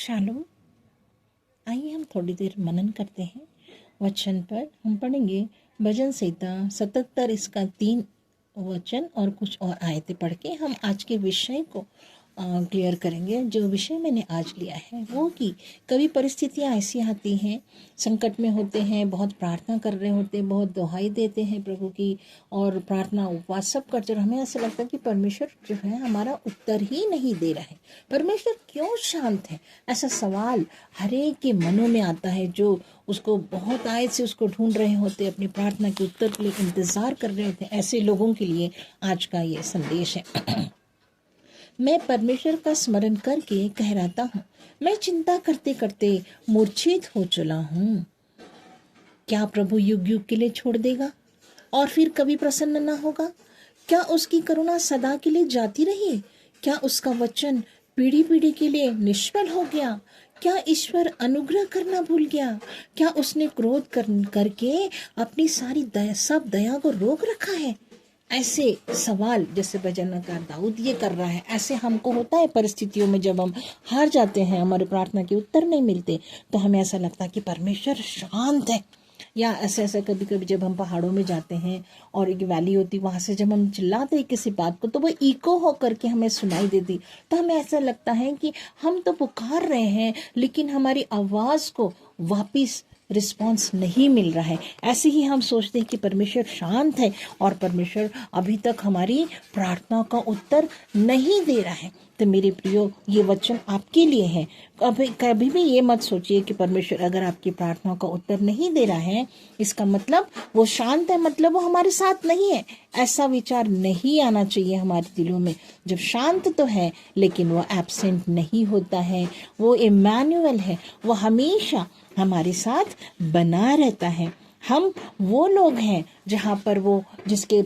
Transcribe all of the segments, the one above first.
शालू, आइए हम थोड़ी देर मनन करते हैं वचन पर। हम पढ़ेंगे भजन संहिता 77 इसका 3 वचन और कुछ और आयतें पढ़ के हम आज के विषय को क्लियर करेंगे। जो विषय मैंने आज लिया है वो कि कभी परिस्थितियाँ ऐसी आती हैं, संकट में होते हैं, बहुत प्रार्थना कर रहे होते हैं, बहुत दुहाई देते हैं प्रभु की और प्रार्थना उपवास सब करते और हमें ऐसा लगता है कि परमेश्वर जो है हमारा उत्तर ही नहीं दे रहा है। परमेश्वर क्यों शांत है? ऐसा सवाल हर एक के मनों में आता है जो उसको बहुत आयत से उसको ढूंढ रहे होते, अपनी प्रार्थना के उत्तर के लिए इंतज़ार कर रहे होते हैं। ऐसे लोगों के लिए आज का ये संदेश है। मैं परमेश्वर का स्मरण करके कहराता हूँ, मैं चिंता करते करते मूर्छित हो चला हूँ। क्या प्रभु युग युग के लिए छोड़ देगा और फिर कभी प्रसन्न ना होगा? क्या उसकी करुणा सदा के लिए जाती रही? क्या उसका वचन पीढ़ी पीढ़ी के लिए निष्फल हो गया? क्या ईश्वर अनुग्रह करना भूल गया? क्या उसने क्रोध करके अपनी सारी सब दया को रोक रखा है? ऐसे सवाल जैसे भजनकार दाऊद ये कर रहा है, ऐसे हमको होता है परिस्थितियों में। जब हम हार जाते हैं, हमारे प्रार्थना के उत्तर नहीं मिलते, तो हमें ऐसा लगता है कि परमेश्वर शांत है। या ऐसे कभी कभी जब हम पहाड़ों में जाते हैं और एक वैली होती, वहाँ से जब हम चिल्लाते हैं किसी बात को तो वो इको हो करके हमें सुनाई देती, तो हमें ऐसा लगता है कि हम तो पुकार रहे हैं लेकिन हमारी आवाज़ को वापिस रिस्पॉन्स नहीं मिल रहा है। ऐसे ही हम सोचते हैं कि परमेश्वर शांत है और परमेश्वर अभी तक हमारी प्रार्थना का उत्तर नहीं दे रहा है। तो मेरे प्रियो, ये वचन आपके लिए है। कभी भी ये मत सोचिए कि परमेश्वर अगर आपकी प्रार्थना का उत्तर नहीं दे रहा है इसका मतलब वो शांत है, मतलब वो हमारे साथ नहीं है। ऐसा विचार नहीं आना चाहिए हमारे दिलों में। जब शांत तो है लेकिन वो एब्सेंट नहीं होता है, वो इमैनुअल है, वो हमेशा हमारे साथ बना रहता है। हम वो लोग हैं जहाँ पर वो जिसके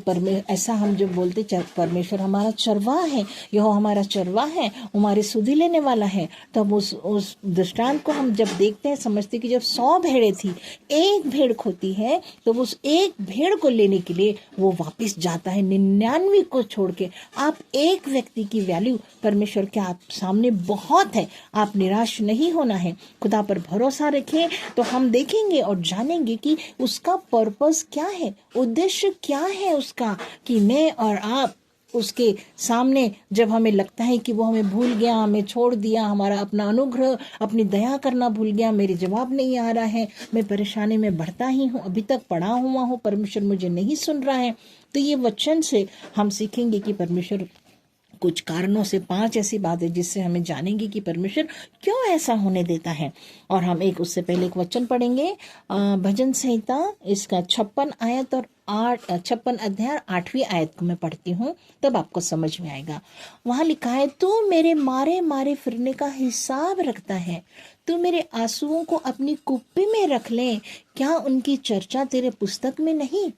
ऐसा हम जब बोलते परमेश्वर हमारा चरवाहा है, यह हमारा चरवाहा है, हमारे सुधि लेने वाला है, तब उस दृष्टांत को हम जब देखते हैं समझते कि जब 100 भेड़ें थी, एक भेड़ खोती है तो उस एक भेड़ को लेने के लिए वो वापस जाता है 99 को छोड़ के। आप एक व्यक्ति की वैल्यू परमेश्वर के आप सामने बहुत है। आप निराश नहीं होना है, खुदा पर भरोसा रखें तो हम देखेंगे और जानेंगे कि उसका पर्पस क्या है, उद्देश्य क्या है उसका, कि मैं और आप उसके सामने जब हमें लगता है कि वो हमें भूल गया, हमें छोड़ दिया, हमारा अपना अनुग्रह अपनी दया करना भूल गया, मेरे जवाब नहीं आ रहा है, मैं परेशानी में बढ़ता ही हूँ, अभी तक पड़ा हुआ हूँ, परमेश्वर मुझे नहीं सुन रहा है, तो ये वचन से हम सीखेंगे कि परमेश्वर कुछ कारणों से 5 ऐसी बातें जिससे हमें जानेंगे कि परमेश्वर क्यों ऐसा होने देता है। और हम उससे पहले एक वचन पढ़ेंगे भजन संहिता इसका 56 आयत और 56 अध्याय 8वीं आयत को मैं पढ़ती हूँ, तब आपको समझ में आएगा। वहाँ लिखा है, तू मेरे मारे मारे फिरने का हिसाब रखता है, तू मेरे आंसुओं को अपनी कुप्पी में रख ले, क्या उनकी चर्चा तेरे पुस्तक में नहीं?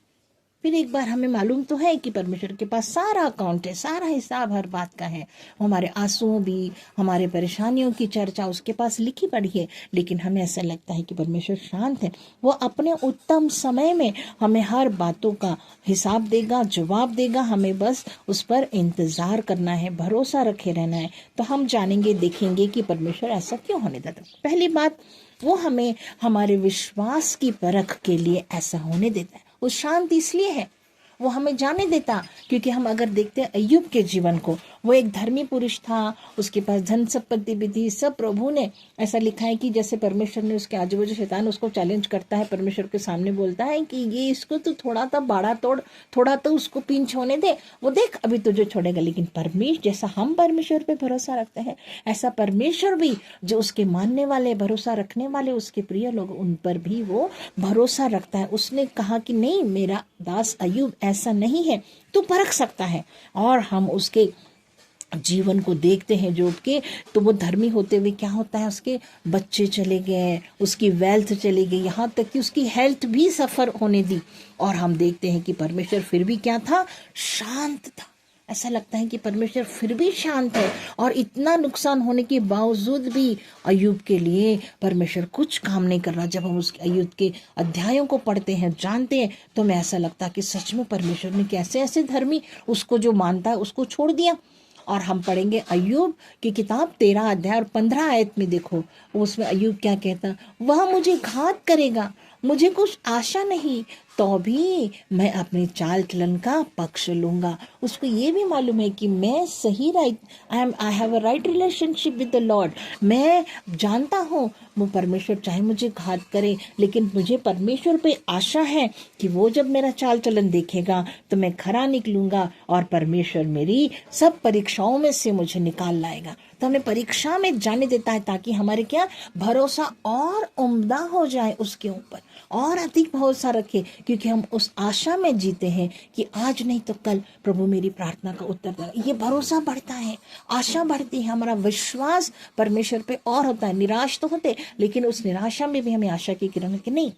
फिर एक बार हमें मालूम तो है कि परमेश्वर के पास सारा अकाउंट है, सारा हिसाब हर बात का है। हमारे आंसुओं भी, हमारे परेशानियों की चर्चा उसके पास लिखी पड़ी है, लेकिन हमें ऐसा लगता है कि परमेश्वर शांत है। वो अपने उत्तम समय में हमें हर बातों का हिसाब देगा, जवाब देगा, हमें बस उस पर इंतज़ार करना है, भरोसा रखे रहना है। तो हम जानेंगे, देखेंगे कि परमेश्वर ऐसा क्यों होने देता। पहली बात, वो हमें हमारे विश्वास की परख के लिए ऐसा होने देता है। वो शांत इसलिए है, वो हमें जाने देता, क्योंकि हम अगर देखते हैं अय्यूब के जीवन को, वो एक धर्मी पुरुष था, उसके पास धन संपत्ति भी थी, सब प्रभु ने ऐसा लिखा है कि जैसे परमेश्वर ने उसके आजू बाजू शैतान उसको चैलेंज करता है, परमेश्वर के सामने बोलता है कि ये इसको तो थोड़ा तो बाड़ा तोड़, थोड़ा तो उसको पिंच होने दे, वो देख अभी तुझे छोड़ेगा। लेकिन परमेश्वर जैसा हम परमेश्वर पे भरोसा रखते हैं, ऐसा परमेश्वर भी जो उसके मानने वाले, भरोसा रखने वाले, उसके प्रिय लोग, उन पर भी वो भरोसा रखता है। उसने कहा कि नहीं, मेरा दास अय्यूब ऐसा नहीं है, तू परख सकता है। और हम उसके जीवन को देखते हैं जोब के, तो वो धर्मी होते हुए क्या होता है, उसके बच्चे चले गए, उसकी वेल्थ चली गई, यहाँ तक कि उसकी हेल्थ भी सफ़र होने दी। और हम देखते हैं कि परमेश्वर फिर भी क्या था, शांत था। ऐसा लगता है कि परमेश्वर फिर भी शांत है और इतना नुकसान होने के बावजूद भी अय्यूब के लिए परमेश्वर कुछ काम नहीं कर रहा। जब हम उस अय्यूब के अध्यायों को पढ़ते हैं, जानते हैं, तो हमें ऐसा लगता है कि सच में परमेश्वर ने कैसे ऐसे धर्मी, उसको जो मानता है उसको छोड़ दिया। और हम पढ़ेंगे अय्यूब की किताब 13 अध्याय और 15 आयत में। देखो उसमें अय्यूब क्या कहता, वह मुझे घात करेगा, मुझे कुछ आशा नहीं, तो भी मैं अपने चाल चलन का पक्ष लूंगा। उसको ये भी मालूम है कि मैं सही I have a right relationship with the Lord. मैं जानता हूँ वो परमेश्वर चाहे मुझे घात करे, लेकिन मुझे परमेश्वर पे आशा है कि वो जब मेरा चाल चलन देखेगा तो मैं खरा निकलूंगा और परमेश्वर मेरी सब परीक्षाओं में से मुझे निकाल लाएगा। तो हमें परीक्षा में जाने देता है ताकि हमारे क्या भरोसा और उम्दा हो जाए, उसके ऊपर और अधिक भरोसा रखे, क्योंकि हम उस आशा में जीते हैं कि आज नहीं तो कल प्रभु मेरी प्रार्थना का उत्तर देगा। ये भरोसा बढ़ता है, आशा बढ़ती है, हमारा विश्वास परमेश्वर पे और होता है। निराश तो होते, लेकिन उस निराशा में भी हमें आशा की किरण कि नहीं,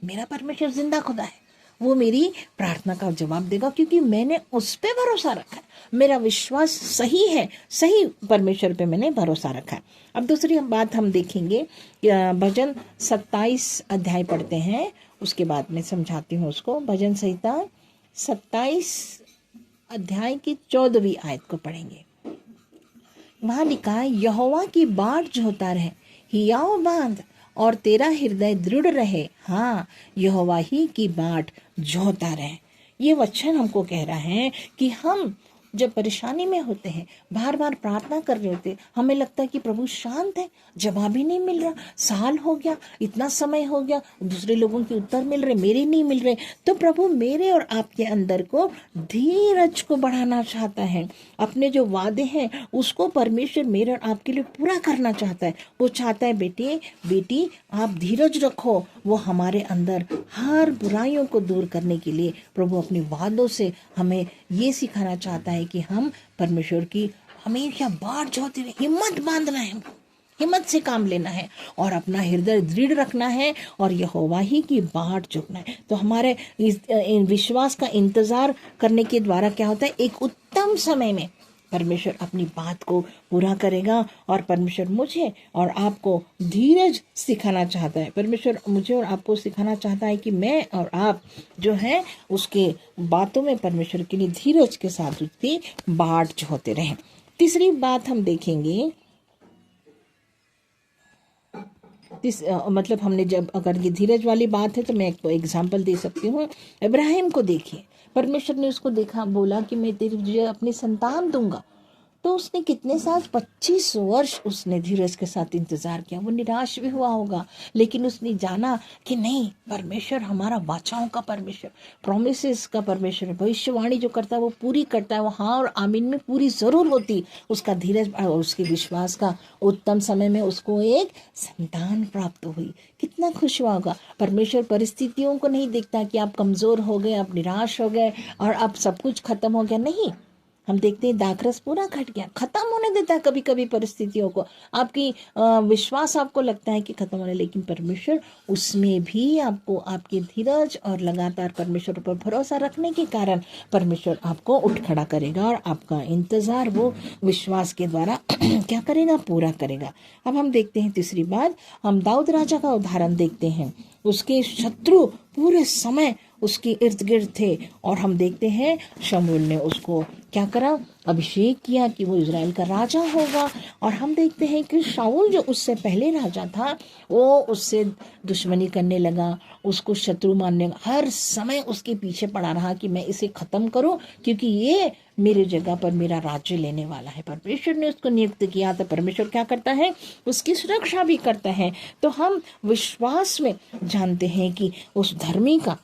मेरा परमेश्वर जिंदा खुदा है, वो मेरी प्रार्थना का जवाब देगा, क्योंकि मैंने उस पे भरोसा रखा है, मेरा विश्वास सही है, सही परमेश्वर पे मैंने भरोसा रखा है। अब दूसरी बात हम देखेंगे, भजन 27 अध्याय पढ़ते हैं, उसके बाद मैं समझाती हूँ उसको। भजन संहिता 27 अध्याय की 14वीं आयत को पढ़ेंगे। वहां लिखा है, यहोवा की बाट जोहता रहे, हियाव बांध और तेरा हृदय दृढ़ रहे, हाँ यहोवा ही की बाट जोहता रहे। ये वचन हमको कह रहा है कि हम जब परेशानी में होते हैं, बार बार प्रार्थना कर रहे होते, हमें लगता है कि प्रभु शांत है, जवाब ही नहीं मिल रहा, साल हो गया, इतना समय हो गया, दूसरे लोगों के उत्तर मिल रहे, मेरे नहीं मिल रहे। तो प्रभु मेरे और आपके अंदर को धीरज को बढ़ाना चाहता है, अपने जो वादे हैं उसको परमेश्वर मेरे और आपके लिए पूरा करना चाहता है। वो चाहता है बेटे बेटी आप धीरज रखो। वो हमारे अंदर हर बुराइयों को दूर करने के लिए प्रभु अपने वादों से हमें ये सिखाना चाहता है कि हम परमेश्वर की हमेशा बाट जोहते रहे, हिम्मत बांधना है, हिम्मत से काम लेना है और अपना हृदय दृढ़ रखना है और यहोवा ही की बाट जोहना है। तो हमारे इस विश्वास का इंतजार करने के द्वारा क्या होता है, एक उत्तम समय में परमेश्वर अपनी बात को पूरा करेगा और परमेश्वर मुझे और आपको धीरज सिखाना चाहता है। परमेश्वर मुझे और आपको सिखाना चाहता है कि मैं और आप जो है उसके बातों में परमेश्वर के लिए धीरज के साथ उसकी बाट जोहते रहें। तीसरी बात हम देखेंगे, मतलब हमने जब अगर ये धीरज वाली बात है तो मैं एक एग्जाम्पल दे सकती हूँ। इब्राहिम को देखिए, परमेश्वर ने उसको देखा, बोला कि मैं तुझे अपनी संतान दूंगा, तो उसने कितने साल 25 वर्ष उसने धीरज के साथ इंतजार किया। वो निराश भी हुआ होगा, लेकिन उसने जाना कि नहीं, परमेश्वर हमारा वाचाओं का परमेश्वर, प्रोमिसेस का परमेश्वर है, भविष्यवाणी जो करता है वो पूरी करता है, वो हाँ और आमीन में पूरी जरूर होती। उसका धीरज और उसके विश्वास का उत्तम समय में उसको एक संतान प्राप्त हुई। कितना खुश हुआ होगा। परमेश्वर परिस्थितियों को नहीं देखता कि आप कमजोर हो गए, आप निराश हो गए और अब सब कुछ खत्म हो गया, नहीं। हम देखते हैं दाखरस पूरा घट गया, खत्म होने देता है कभी कभी परिस्थितियों को। आपकी विश्वास आपको लगता है कि खत्म होने, लेकिन परमेश्वर उसमें भी आपको आपके धीरज और लगातार परमेश्वर पर भरोसा रखने के कारण परमेश्वर आपको उठ खड़ा करेगा और आपका इंतजार वो विश्वास के द्वारा क्या करेगा, पूरा करेगा। अब हम देखते हैं तीसरी बात, हम दाऊद राजा का उदाहरण देखते हैं। उसके शत्रु पूरे समय उसके इर्द गिर्द थे और हम देखते हैं शमूएल ने उसको क्या करा, अभिषेक किया कि वो इजराइल का राजा होगा। और हम देखते हैं कि शाऊल जो उससे पहले राजा था वो उससे दुश्मनी करने लगा, उसको शत्रु मानने, हर समय उसके पीछे पड़ा रहा कि मैं इसे खत्म करूं क्योंकि ये मेरे जगह पर मेरा राज्य लेने वाला है। परमेश्वर ने उसको नियुक्त किया, तो परमेश्वर क्या करता है, उसकी सुरक्षा भी करता है। तो हम विश्वास में जानते हैं कि उस धर्मी का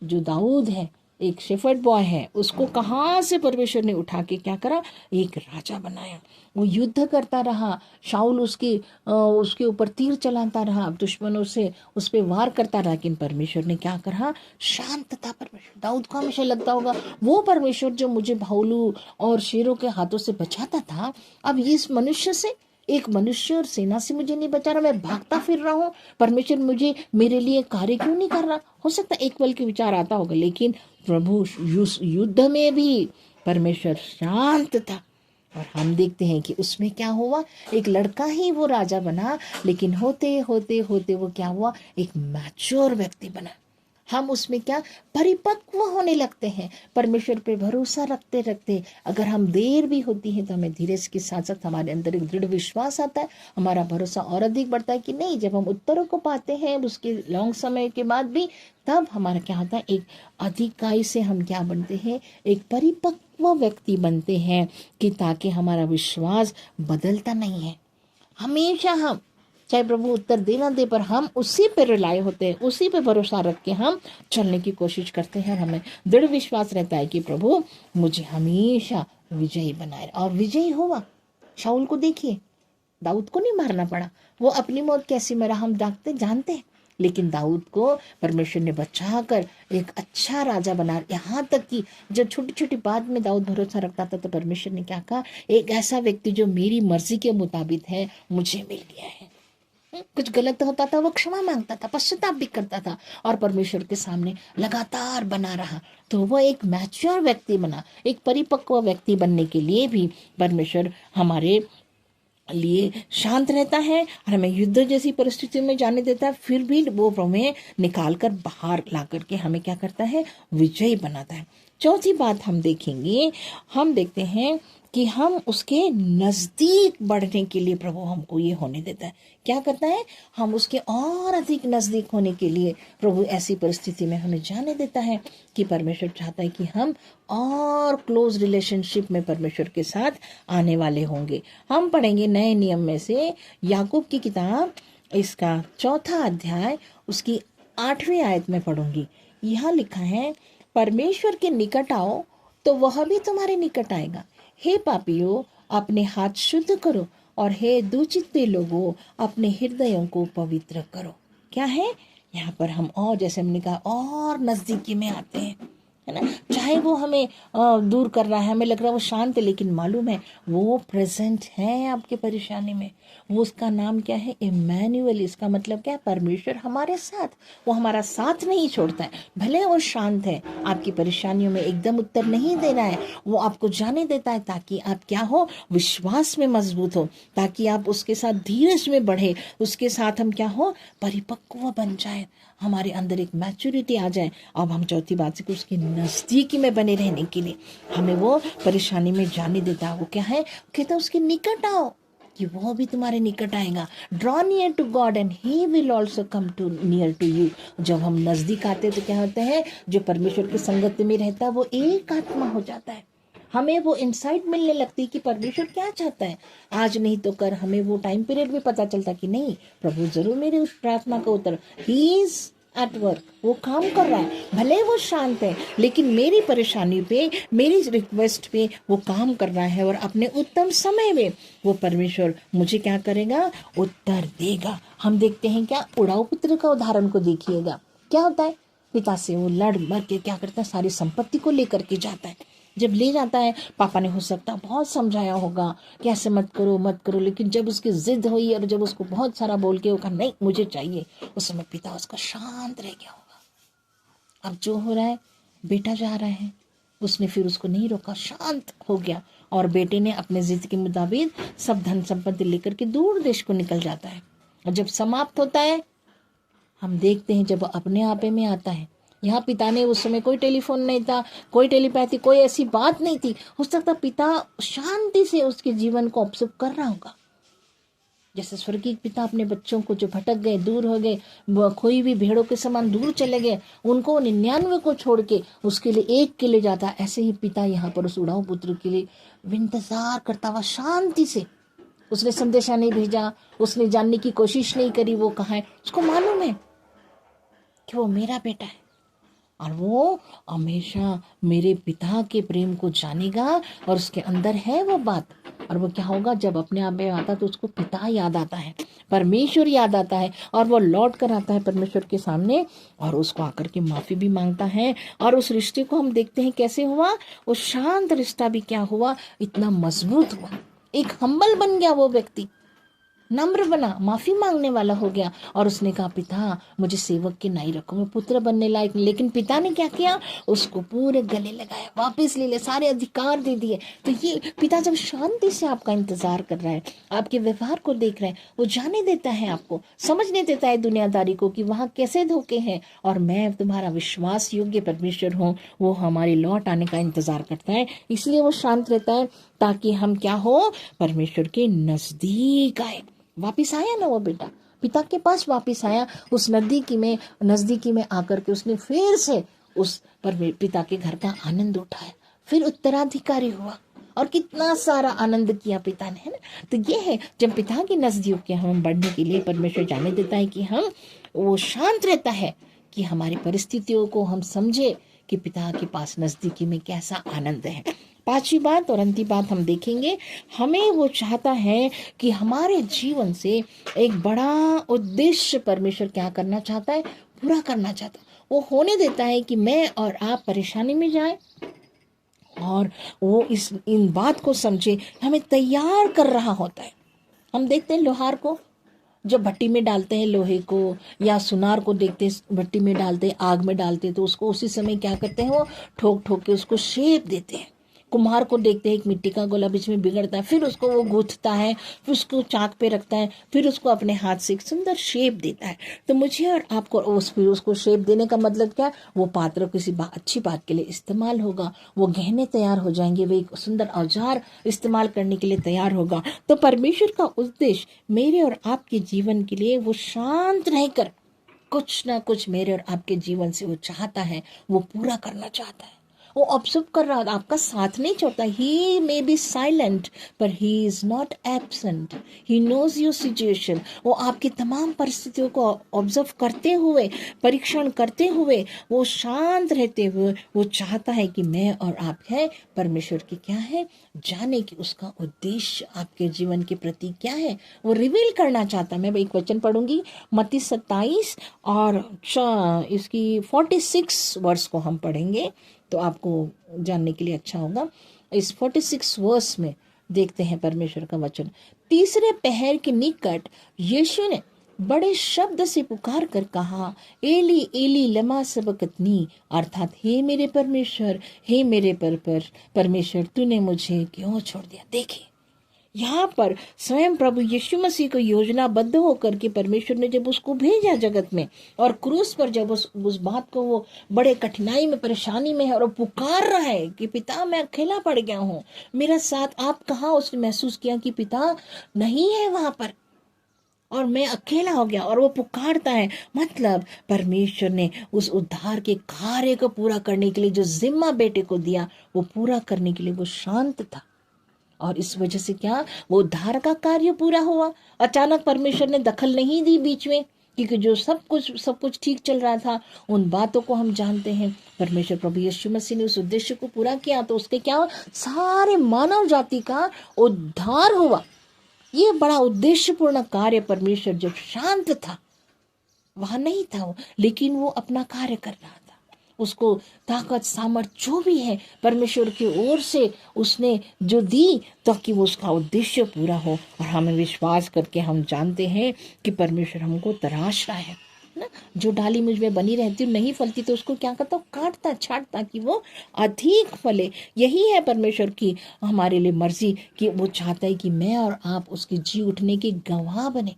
जो दाऊद है, एक शेफर्ड बॉय है, उसको कहाँ से परमेश्वर ने उठा के क्या करा, एक राजा बनाया। वो युद्ध करता रहा, शाऊल उसके ऊपर तीर चलाता रहा, दुश्मनों से उस पर वार करता रहा, लेकिन परमेश्वर ने क्या करा, शांत था परमेश्वर। दाऊद को हमेशा लगता होगा वो परमेश्वर जो मुझे भालू और शेरों के हाथों से बचाता था, अब इस मनुष्य से, एक मनुष्य और सेना से मुझे नहीं बचा रहा, मैं भागता फिर रहा हूँ, परमेश्वर मुझे मेरे लिए कार्य क्यों नहीं कर रहा। हो सकता है एक पल के विचार आता होगा, लेकिन प्रभु युद्ध में भी परमेश्वर शांत था। और हम देखते हैं कि उसमें क्या हुआ, एक लड़का ही वो राजा बना, लेकिन होते होते होते वो क्या हुआ, एक मैच्योर व्यक्ति बना। हम उसमें क्या परिपक्व होने लगते हैं। परमेश्वर पे भरोसा रखते रखते अगर हम देर भी होती है तो हमें धीरज के साथ साथ हमारे अंदर एक दृढ़ विश्वास आता है, हमारा भरोसा और अधिक बढ़ता है कि नहीं, जब हम उत्तरों को पाते हैं उसके लॉन्ग समय के बाद भी, तब हमारा क्या होता है, एक अधिकाई से हम क्या बनते हैं, एक परिपक्व व्यक्ति बनते हैं कि ताकि हमारा विश्वास बदलता नहीं है। हमेशा हम चाहे प्रभु उत्तर दे ना दे, पर हम उसी पे रिलाय होते हैं, उसी पे भरोसा रख के हम चलने की कोशिश करते हैं। हमें दृढ़ विश्वास रहता है कि प्रभु मुझे हमेशा विजयी बनाए, और विजयी हुआ। शाऊल को देखिए, दाऊद को नहीं मारना पड़ा, वो अपनी मौत कैसी मरा हम जानते हैं, लेकिन दाऊद को परमेश्वर ने बचा कर एक अच्छा राजा बना। यहाँ तक कि जब छोटी छोटी बात में दाऊद भरोसा रखता था तो परमेश्वर ने क्या कहा, एक ऐसा व्यक्ति जो मेरी मर्जी के मुताबिक है मुझे मिल गया है। कुछ गलत होता था वो क्षमा मांगता था, पश्चाताप भी करता था और परमेश्वर के सामने लगातार बना रहा, तो वो एक मैच्योर व्यक्ति बना। एक परिपक्व व्यक्ति बनने के लिए भी परमेश्वर हमारे लिए शांत रहता है और हमें युद्ध जैसी परिस्थितियों में जाने देता है, फिर भी वो हमें निकाल कर बाहर ला करके हमें क्या करता है, विजयी बनाता है। चौथी बात हम देखेंगे, हम देखते हैं कि हम उसके नज़दीक बढ़ने के लिए प्रभु हमको ये होने देता है। क्या करता है, हम उसके और अधिक नज़दीक होने के लिए प्रभु ऐसी परिस्थिति में हमें जाने देता है कि परमेश्वर चाहता है कि हम और क्लोज रिलेशनशिप में परमेश्वर के साथ आने वाले होंगे। हम पढ़ेंगे नए नियम में से याकूब की किताब, इसका 4 अध्याय, उसकी 8वीं आयत में पढ़ूंगी। यहाँ लिखा है, परमेश्वर के निकट आओ तो वह भी तुम्हारे निकट आएगा। हे पापियों, अपने हाथ शुद्ध करो, और हे दुचित्ते लोगों, अपने हृदयों को पवित्र करो। क्या है यहाँ पर, हम और जैसे हमने कहा और नजदीकी में आते हैं, है ना। चाहे वो हमें दूर कर रहा है, हमें लग रहा है वो शांत है, लेकिन मालूम है वो प्रेजेंट है आपके परेशानी में। वो उसका नाम क्या है, इमैनुअल। इसका मतलब क्या है, परमेश्वर हमारे साथ। वो हमारा साथ नहीं छोड़ता है, भले वो शांत है, आपकी परेशानियों में एकदम उत्तर नहीं दे रहा है, वो आपको जाने देता है ताकि आप क्या हो, विश्वास में मजबूत हो, ताकि आप उसके साथ धीरज में बढ़े, उसके साथ हम क्या हो, परिपक्व बन जाए, हमारे अंदर एक मैच्योरिटी आ जाए। अब हम चौथी बात से, उसके नजदीकी में बने रहने के लिए हमें वो परेशानी में जाने देता है। वो क्या है, कहता है उसके निकट आओ कि वो भी तुम्हारे निकट आएगा। Draw near to God and he will also come to near to you. जब हम नजदीक आते हैं तो क्या होता है, जो परमेश्वर की संगत में रहता है वो एक आत्मा हो जाता है। हमें वो इंसाइट मिलने लगती है कि परमेश्वर क्या चाहता है, आज नहीं तो कर। हमें वो टाइम पीरियड भी पता चलता कि नहीं, प्रभु जरूर मेरी उस प्रार्थना का उत्तर, ही इज एट वर्क, वो काम कर रहा है, भले वो शांत है लेकिन मेरी परेशानी पे, मेरी रिक्वेस्ट पे वो काम कर रहा है, और अपने उत्तम समय में वो परमेश्वर मुझे क्या करेगा, उत्तर देगा। हम देखते हैं क्या, उड़ाऊ पुत्र का उदाहरण को देखिएगा, क्या होता है, पिता से वो लड़ मर के क्या करता है, सारी संपत्ति को लेकर के जाता है। जब ले जाता है, पापा ने हो सकता बहुत समझाया होगा कि ऐसे मत करो मत करो, लेकिन जब उसकी जिद हुई और जब उसको बहुत सारा बोल के वो कहा नहीं मुझे चाहिए, उस समय पिता उसका शांत रह गया होगा। अब जो हो रहा है, बेटा जा रहा है, उसने फिर उसको नहीं रोका, शांत हो गया, और बेटे ने अपने जिद के मुताबिक सब धन संपत्ति लेकर के दूर देश को निकल जाता है। और जब समाप्त होता है, हम देखते हैं जब अपने आपे में आता है, यहाँ पिता ने, उस समय कोई टेलीफोन नहीं था, कोई टेलीपैथी, कोई ऐसी बात नहीं थी, हो सकता पिता शांति से उसके जीवन को ऑब्जर्व कर रहा होगा। जैसे स्वर्गीय पिता अपने बच्चों को जो भटक गए, दूर हो गए, खोई भी भेड़ों के समान दूर चले गए, उनको 99 को छोड़ के उसके लिए एक के लिए जाता, ऐसे ही पिता यहाँ पर उस उड़ाऊ पुत्र के लिए इंतजार करता हुआ शांति से। उसने संदेशा नहीं भेजा, उसने जानने की कोशिश नहीं करी वो कहाँ है, उसको मालूम है कि वो मेरा बेटा है और वो हमेशा मेरे पिता के प्रेम को जानेगा, और उसके अंदर है वो बात। और वो क्या होगा, जब अपने आप में आता तो उसको पिता याद आता है, परमेश्वर याद आता है, और वो लौट कर आता है परमेश्वर के सामने और उसको आकर के माफ़ी भी मांगता है। और उस रिश्ते को हम देखते हैं कैसे हुआ, वो शांत रिश्ता भी क्या हुआ, इतना मजबूत हुआ, एक हम्बल बन गया वो व्यक्ति। नम्र बना, माफी मांगने वाला हो गया और उसने कहा पिता मुझे सेवक के नहीं रखो, मैं पुत्र बनने लायक नहीं। लेकिन पिता ने क्या किया, उसको पूरे गले लगाया, वापस ले ले, सारे अधिकार दे दिए। तो ये पिता जब शांति से आपका इंतजार कर रहा है, आपके व्यवहार को देख रहा है, वो जाने देता है, आपको समझने देता है दुनियादारी को कि वहाँ कैसे धोखे हैं, और मैं तुम्हारा विश्वास योग्य परमेश्वर हूँ। वो हमारे लौट आने का इंतजार करता है, इसलिए वो शांत रहता है ताकि हम क्या हो, परमेश्वर के नजदीक आए। वापिस आया ना वो बेटा, पिता के पास वापिस आया, उस नजदीकी में आकर के उसने फिर से उस पिता के घर का आनंद उठाया, फिर उत्तराधिकारी हुआ और कितना सारा आनंद किया पिता ने, है ना। तो ये है जब पिता के नजदीक के हम बढ़ने के लिए परमेश्वर जाने देता है कि हम, वो शांत रहता है कि हमारी परिस्थितियों को हम समझे कि पिता के पास नजदीकी में कैसा आनंद है। पांचवी बात और अंतिम बात हम देखेंगे, हमें वो चाहता है कि हमारे जीवन से एक बड़ा उद्देश्य परमेश्वर क्या करना चाहता है, पूरा करना चाहता है। वो होने देता है कि मैं और आप परेशानी में जाए और वो इन बात को समझे, हमें तैयार कर रहा होता है। हम देखते हैं लोहार को जब भट्टी में डालते हैं लोहे को, या सुनार को देखते हैं भट्टी में डालते हैं, आग में डालते हैं, तो उसको उसी समय क्या करते हैं, वो ठोक ठोक के उसको शेप देते हैं। कुम्हार को देखते हैं, एक मिट्टी का गोला बीच में बिगड़ता है, फिर उसको वो गूंथता है, फिर उसको चाक पे रखता है, फिर उसको अपने हाथ से एक सुंदर शेप देता है। तो मुझे और आपको फिर उसको शेप देने का मतलब क्या, वो पात्र किसी अच्छी बात के लिए इस्तेमाल होगा, वो गहने तैयार हो जाएंगे, वो एक सुंदर औजार इस्तेमाल करने के लिए तैयार होगा। तो परमेश्वर का उद्देश्य मेरे और आपके जीवन के लिए, वो शांत रहकर कुछ ना कुछ मेरे और आपके जीवन से वो चाहता है, वो पूरा करना चाहता है। वो ऑब्जर्व कर रहा, आपका साथ नहीं छोड़ता। ही मे बी साइलेंट पर he is not absent, he knows your situation. वो आपकी तमाम परिस्थितियों को ऑब्जर्व करते हुए, परीक्षण करते हुए, वो शांत रहते हुए वो चाहता है कि मैं और आप है परमेश्वर की क्या है, जाने कि उसका उद्देश्य आपके जीवन के प्रति क्या है, वो रिवील करना चाहता है। मैं एक वचन पढ़ूंगी, मत्ती 27 और इसकी 46 वर्ष को हम पढ़ेंगे तो आपको जानने के लिए अच्छा होगा। इस 46 वर्ष में देखते हैं परमेश्वर का वचन। तीसरे पहर के निकट यीशु ने बड़े शब्द से पुकार कर कहा, एली एली लमा सबक्तनी, अर्थात हे मेरे परमेश्वर, हे मेरे परमेश्वर, तूने मुझे क्यों छोड़ दिया। देखिए यहाँ पर स्वयं प्रभु यीशु मसीह को योजनाबद्ध होकर के परमेश्वर ने जब उसको भेजा जगत में, और क्रूस पर जब उस बात को, वो बड़े कठिनाई में, परेशानी में है और वो पुकार रहा है कि पिता मैं अकेला पड़ गया हूँ, मेरा साथ आप कहाँ। उसने महसूस किया कि पिता नहीं है वहां पर और मैं अकेला हो गया, और वो पुकारता है। मतलब परमेश्वर ने उस उद्धार के कार्य को पूरा करने के लिए जो जिम्मा बेटे को दिया, वो पूरा करने के लिए वो शांत था। और इस वजह से क्या, वो उद्धार का कार्य पूरा हुआ। अचानक परमेश्वर ने दखल नहीं दी बीच में, क्योंकि जो सब कुछ ठीक चल रहा था, उन बातों को हम जानते हैं। परमेश्वर प्रभु यीशु मसीह ने उस उद्देश्य को पूरा किया, तो उसके क्या, सारे मानव जाति का उद्धार हुआ। ये बड़ा उद्देश्यपूर्ण कार्य परमेश्वर जब शांत था, वहां नहीं था वो, लेकिन वो अपना कार्य कर रहा था। उसको ताकत सामर्थ जो भी है परमेश्वर की ओर से उसने जो दी, ताकि वो उसका उद्देश्य पूरा हो। और हमें विश्वास करके हम जानते हैं कि परमेश्वर हमको तराश रहा है ना। जो डाली मुझ में बनी रहती नहीं फलती, तो उसको क्या करता, काटता छाटता कि वो अधिक फले। यही है परमेश्वर की हमारे लिए मर्जी, कि वो चाहता है कि मैं और आप उसके जी उठने के गवाह बने।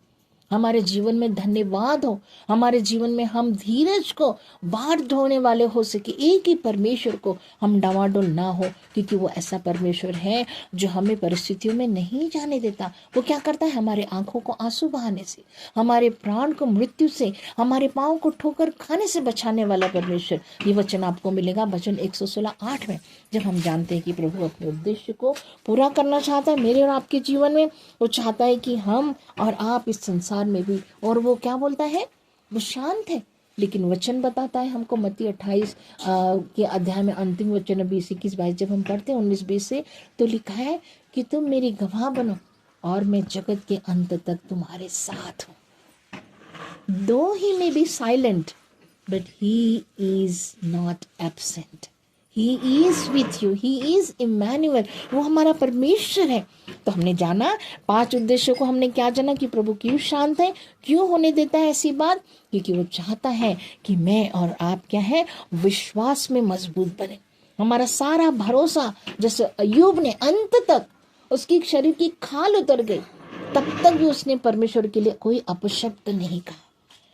हमारे जीवन में धन्यवाद हो, हमारे जीवन में हम धीरज को बाढ़ ढोने वाले हो सके, एक ही परमेश्वर को हम डावाडोल ना हो, क्योंकि वो ऐसा परमेश्वर है जो हमें परिस्थितियों में नहीं जाने देता। वो क्या करता है, हमारे आंखों को आंसू बहाने से, हमारे प्राण को मृत्यु से, हमारे पाँव को ठोकर खाने से बचाने वाला परमेश्वर। ये वचन आपको मिलेगा वचन 116:8 में। जब हम जानते हैं कि प्रभु अपने उद्देश्य को पूरा करना चाहता है मेरे और आपके जीवन में, वो चाहता है कि हम और आप इस संसार में भी, और वो क्या बोलता है, वो शांत है। लेकिन वचन बताता है हमको मत्ती 28 के अध्याय में अंतिम वचन 20-21-22 जब हम पढ़ते हैं 19-20 से, तो लिखा है कि तुम मेरी गवाह बनो और मैं जगत के अंत तक तुम्हारे साथ हूँ। Though he may be silent but he is not absent, he is with you, he is Emmanuel, वो हमारा परमेश्वर है। तो हमने जाना 5 उद्देश्यों को, हमने क्या जाना कि प्रभु क्यों शांत है, क्यों होने देता है ऐसी बात, क्योंकि वो चाहता है कि मैं और आप क्या है, विश्वास में मजबूत बने। हमारा सारा भरोसा, जैसे अय्यूब ने अंत तक उसकी शरीर की खाल उतर गई, तब तक भी उसने परमेश्वर के लिए कोई अपशब्द नहीं कहा,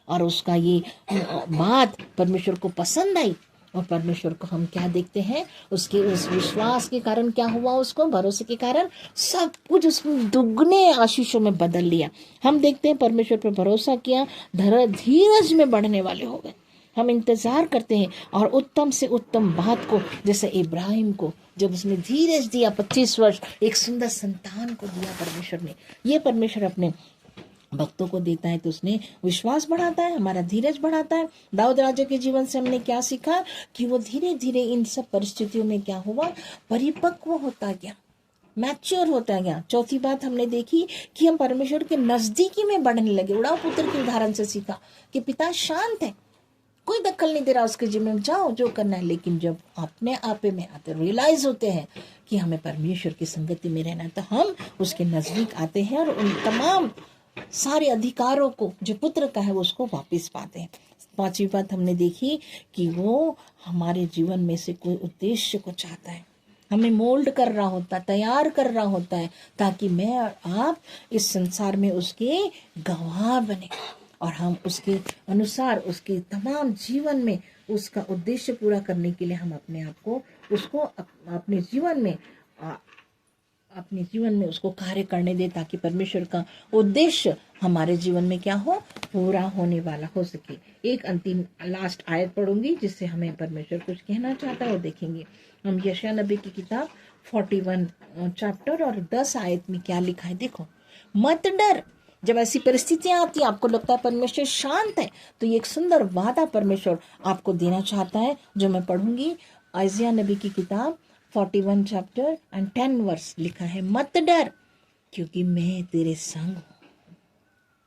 और उसका ये बात परमेश्वर को पसंद आई। और परमेश्वर को हम क्या देखते हैं, उसके उस विश्वास के कारण क्या हुआ, उसको भरोसे के कारण सब कुछ उसने दुगने आशीषों में बदल लिया। हम देखते हैं परमेश्वर पर भरोसा किया, धीरज में बढ़ने वाले हो गए। हम इंतजार करते हैं और उत्तम से उत्तम बात को, जैसे इब्राहिम को जब उसने धीरज दिया 25 वर्ष, एक सुंदर संतान को दिया परमेश्वर ने। ये परमेश्वर अपने भक्तों को देता है, तो उसने विश्वास बढ़ाता है, हमारा धीरज बढ़ाता है। दाऊद राजा के जीवन से हमने क्या सीखा कि वो धीरे धीरे इन सब परिस्थितियों में क्या हुआ, परिपक्व होता गया, मैच्योर होता गया। चौथी बात हमने देखी कि हम परमेश्वर के नजदीकी में बढ़ने लगे। उड़ाव पुत्र के उदाहरण से सीखा कि पिता शांत है, कोई दखल नहीं दे रहा उसके जीवन में, जाओ जो करना है। लेकिन जब अपने आपे में आते, रियलाइज होते हैं कि हमें परमेश्वर की संगति में रहना है, तो हम उसके नजदीक आते हैं और उन तमाम सारे अधिकारों को जो पुत्र का है वो उसको वापस पाते हैं। 5वीं बात हमने देखी कि वो हमारे जीवन में से कोई उद्देश्य को चाहता है, हमें मोल्ड कर रहा होता है, तैयार कर रहा होता है, ताकि मैं और आप इस संसार में उसके गवाह बने और हम उसके अनुसार उसके तमाम जीवन में उसका उद्देश्य पूरा करने के लिए हम अपने आप को उसको अपने जीवन में उसको कार्य करने दे, ताकि परमेश्वर का उद्देश्य हमारे जीवन में क्या हो, पूरा होने वाला हो सके। एक अंतिम लास्ट आयत पढ़ूंगी जिससे हमें परमेश्वर कुछ कहना चाहता है, वो देखेंगे हम। यशायाह नबी की किताब 41 चैप्टर और 10 आयत में क्या लिखा है, देखो। मत डर, जब ऐसी परिस्थितियां आती है, आपको लगता है परमेश्वर शांत है, तो ये एक सुंदर वादा परमेश्वर आपको देना चाहता है, जो मैं पढ़ूंगी। यशायाह नबी की किताब 41 चैप्टर एंड 10 वर्स लिखा है, मत डर क्योंकि मैं तेरे संग हूँ।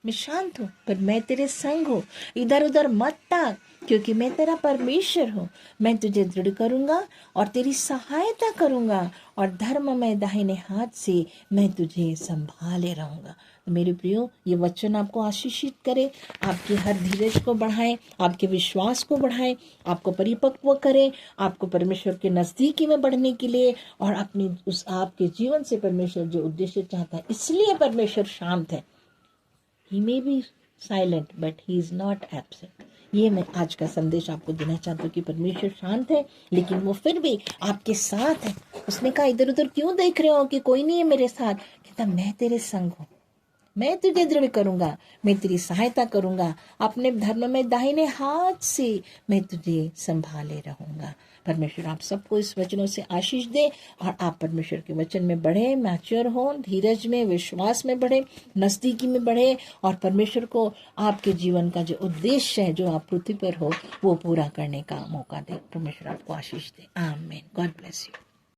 मैं शांत हूँ पर मैं तेरे संग हूँ। इधर उधर मत ताक क्योंकि मैं तेरा परमेश्वर हूँ। मैं तुझे दृढ़ करूंगा और तेरी सहायता करूंगा, और धर्ममय दाहिने हाथ से मैं तुझे संभाले रहूंगा। तो मेरे प्रियो, ये वचन आपको आशीषित करे, आपके हर धीरज को बढ़ाए, आपके विश्वास को बढ़ाए, आपको परिपक्व करे, आपको परमेश्वर के नजदीकी में बढ़ने के लिए, और अपनी उस आपके जीवन से परमेश्वर जो उद्देश्य चाहता है, इसलिए परमेश्वर शांत है। He may be silent but he is not absent। ये मैं आज का संदेश आपको देना चाहता हूँ कि परमेश्वर शांत है, लेकिन वो फिर भी आपके साथ है। उसने कहा इधर उधर क्यों देख रहे हो कि कोई नहीं है मेरे साथ, कहता मैं तेरे संग हूँ, मैं तुझे दृढ़ करूंगा, मैं तेरी सहायता करूंगा, अपने धर्म में दाहिने हाथ से मैं तुझे संभाले रहूंगा। परमेश्वर आप सबको इस वचनों से आशीष दे, और आप परमेश्वर के वचन में बढ़े, मैच्योर हो, धीरज में, विश्वास में बढ़े, नजदीकी में बढ़े, और परमेश्वर को आपके जीवन का जो उद्देश्य है, जो आप पृथ्वी पर हो, वो पूरा करने का मौका दे। परमेश्वर आपको आशीष दे। आमीन। God bless you.